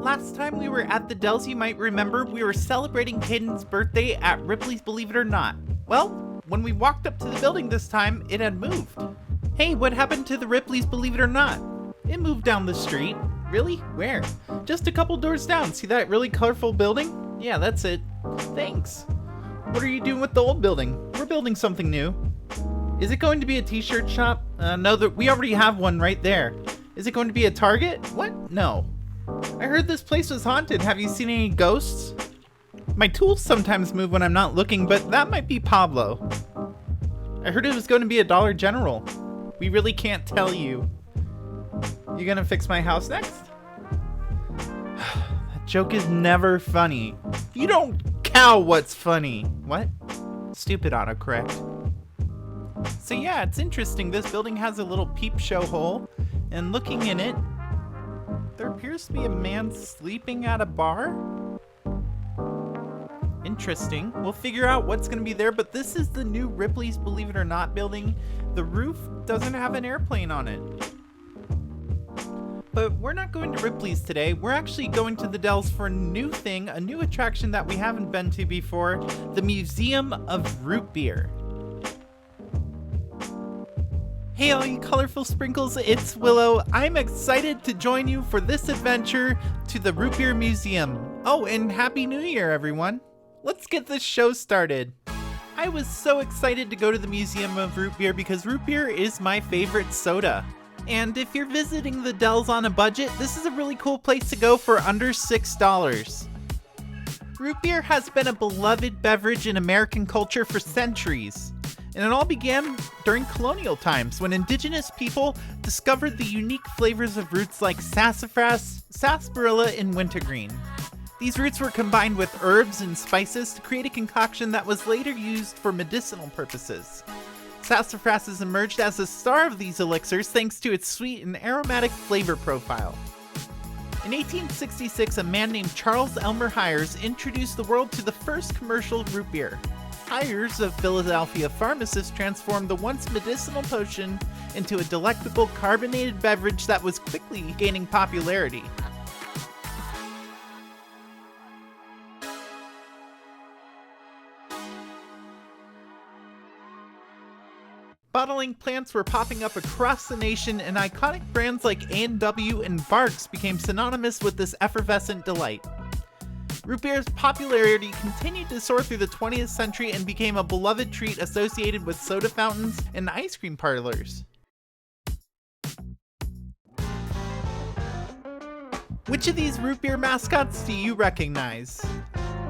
Last time we were at the Dells, you might remember, we were celebrating Caden's birthday at Ripley's Believe It or Not. Well, when we walked up to the building this time, it had moved. Hey, what happened to the Ripley's Believe It or Not? It moved down the street. Really? Where? Just a couple doors down. See that really colorful building? Yeah, that's it. Thanks. What are you doing with the old building? We're building something new. Is it going to be a t-shirt shop? No, we already have one right there. Is it going to be a Target? What? No. I heard this place was haunted. Have you seen any ghosts? My tools sometimes move when I'm not looking, but that might be Pablo. I heard it was going to be a Dollar General. We really can't tell you. You gonna fix my house next? That joke is never funny. You don't cow what's funny. What? Stupid autocorrect. So yeah, it's interesting. This building has a little peep show hole, and looking in it, there appears to be a man sleeping at a bar. Interesting. We'll figure out what's going to be there, but this is the new Ripley's Believe It or Not building. The roof doesn't have an airplane on it. But we're not going to Ripley's today. We're actually going to the Dells for a new thing, a new attraction that we haven't been to before, the Museum of Root Beer. Hey all you colorful sprinkles, it's Willow. I'm excited to join you for this adventure to the Root Beer Museum. Oh, and Happy New Year, everyone. Let's get this show started. I was so excited to go to the Museum of Root Beer because root beer is my favorite soda. And if you're visiting the Dells on a budget, this is a really cool place to go for under $6. Root beer has been a beloved beverage in American culture for centuries. And it all began during colonial times when indigenous people discovered the unique flavors of roots like sassafras, sarsaparilla, and wintergreen. These roots were combined with herbs and spices to create a concoction that was later used for medicinal purposes. Sassafras has emerged as the star of these elixirs thanks to its sweet and aromatic flavor profile. In 1866, a man named Charles Elmer Hyers introduced the world to the first commercial root beer. Hyers, a Philadelphia pharmacist, transformed the once medicinal potion into a delectable carbonated beverage that was quickly gaining popularity. Bottling plants were popping up across the nation, and iconic brands like A&W and Barks became synonymous with this effervescent delight. Root beer's popularity continued to soar through the 20th century and became a beloved treat associated with soda fountains and ice cream parlors. Which of these root beer mascots do you recognize?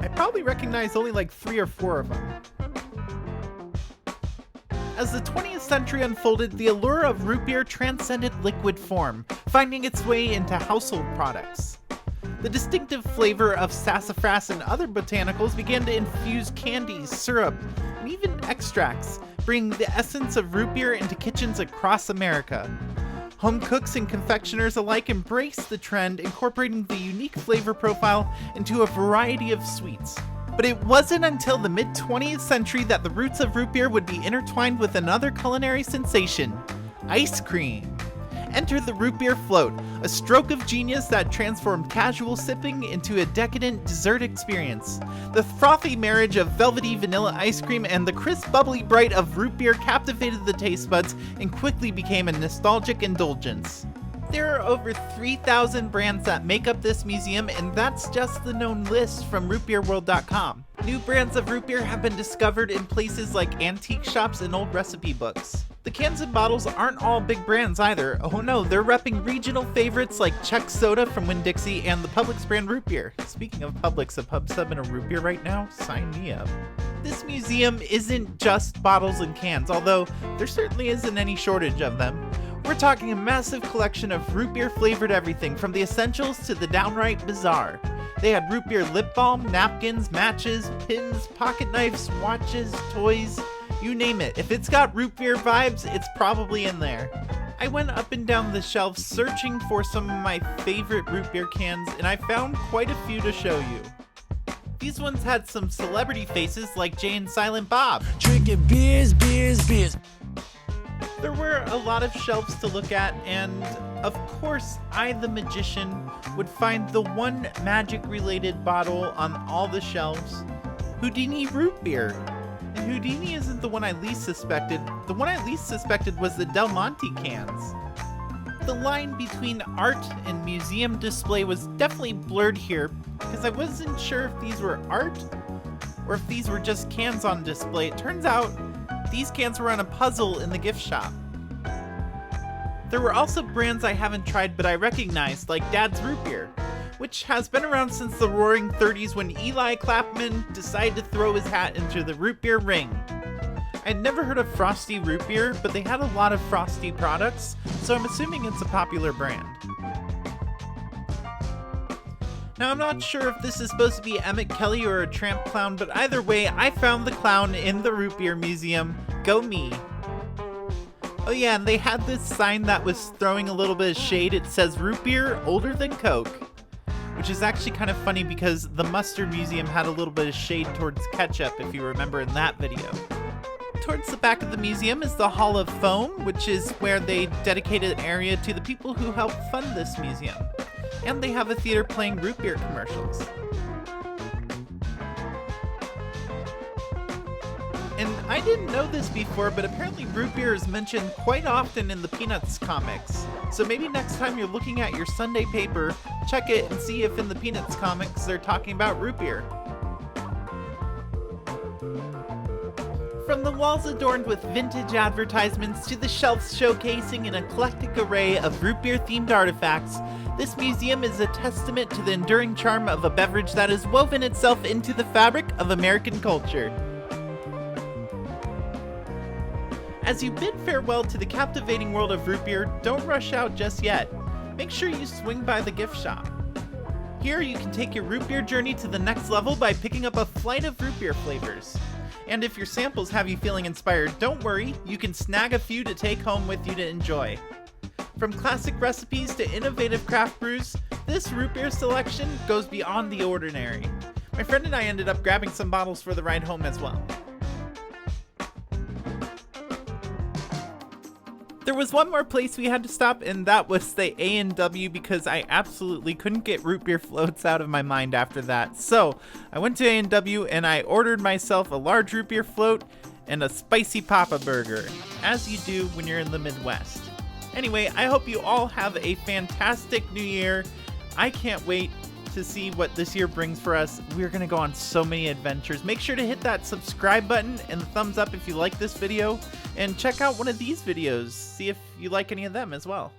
I probably recognize only like 3 or 4 of them. As the 20th century unfolded, the allure of root beer transcended liquid form, finding its way into household products. The distinctive flavor of sassafras and other botanicals began to infuse candies, syrup, and even extracts, bringing the essence of root beer into kitchens across America. Home cooks and confectioners alike embraced the trend, incorporating the unique flavor profile into a variety of sweets. But it wasn't until the mid-20th century that the roots of root beer would be intertwined with another culinary sensation: ice cream. Enter the root beer float, a stroke of genius that transformed casual sipping into a decadent dessert experience. The frothy marriage of velvety vanilla ice cream and the crisp bubbly bright of root beer captivated the taste buds and quickly became a nostalgic indulgence. There are over 3,000 brands that make up this museum, and that's just the known list from rootbeerworld.com. New brands of root beer have been discovered in places like antique shops and old recipe books. The cans and bottles aren't all big brands either. Oh no, they're repping regional favorites like Czech Soda from Winn-Dixie and the Publix brand root beer. Speaking of Publix, a pub sub and a root beer right now? Sign me up. This museum isn't just bottles and cans, although there certainly isn't any shortage of them. We're talking a massive collection of root beer flavored everything from the essentials to the downright bizarre. They had root beer lip balm, napkins, matches, pins, pocket knives, watches, toys, you name it. If it's got root beer vibes, it's probably in there. I went up and down the shelves searching for some of my favorite root beer cans, and I found quite a few to show you. These ones had some celebrity faces like Jay and Silent Bob. Drinking beers. There were a lot of shelves to look at, and Of course, I, the magician, would find the one magic-related bottle on all the shelves. Houdini root beer. And Houdini isn't the one I least suspected. The one I least suspected was the Del Monte cans. The line between art and museum display was definitely blurred here, because I wasn't sure if these were art or if these were just cans on display. It turns out these cans were on a puzzle in the gift shop. There were also brands I haven't tried but I recognized, like Dad's Root Beer, which has been around since the roaring 30s when Eli Clapman decided to throw his hat into the root beer ring. I'd never heard of Frosty Root Beer, but they had a lot of Frosty products, so I'm assuming it's a popular brand. Now, I'm not sure if this is supposed to be Emmett Kelly or a tramp clown, but either way, I found the clown in the Root Beer Museum. Go me. Oh yeah, and they had this sign that was throwing a little bit of shade. It says, "Root Beer, older than Coke." Which is actually kind of funny because the Mustard Museum had a little bit of shade towards ketchup, if you remember in that video. Towards the back of the museum is the Hall of Foam, which is where they dedicated an area to the people who helped fund this museum. And they have a theater playing root beer commercials. And I didn't know this before, but apparently root beer is mentioned quite often in the Peanuts comics. So maybe next time you're looking at your Sunday paper, check it and see if in the Peanuts comics they're talking about root beer. From the walls adorned with vintage advertisements to the shelves showcasing an eclectic array of root beer themed artifacts, this museum is a testament to the enduring charm of a beverage that has woven itself into the fabric of American culture. As you bid farewell to the captivating world of root beer, don't rush out just yet. Make sure you swing by the gift shop. Here you can take your root beer journey to the next level by picking up a flight of root beer flavors. And if your samples have you feeling inspired, don't worry, you can snag a few to take home with you to enjoy. From classic recipes to innovative craft brews, this root beer selection goes beyond the ordinary. My friend and I ended up grabbing some bottles for the ride home as well. There was one more place we had to stop, and that was the A&W because I absolutely couldn't get root beer floats out of my mind after that. So I went to A&W and I ordered myself a large root beer float and a spicy Papa burger, as you do when you're in the Midwest. Anyway, I hope you all have a fantastic new year. I can't wait to see what this year brings for us. We're gonna go on so many adventures. Make sure to hit that subscribe button and the thumbs up if you like this video, and check out one of these videos, see if you like any of them as well.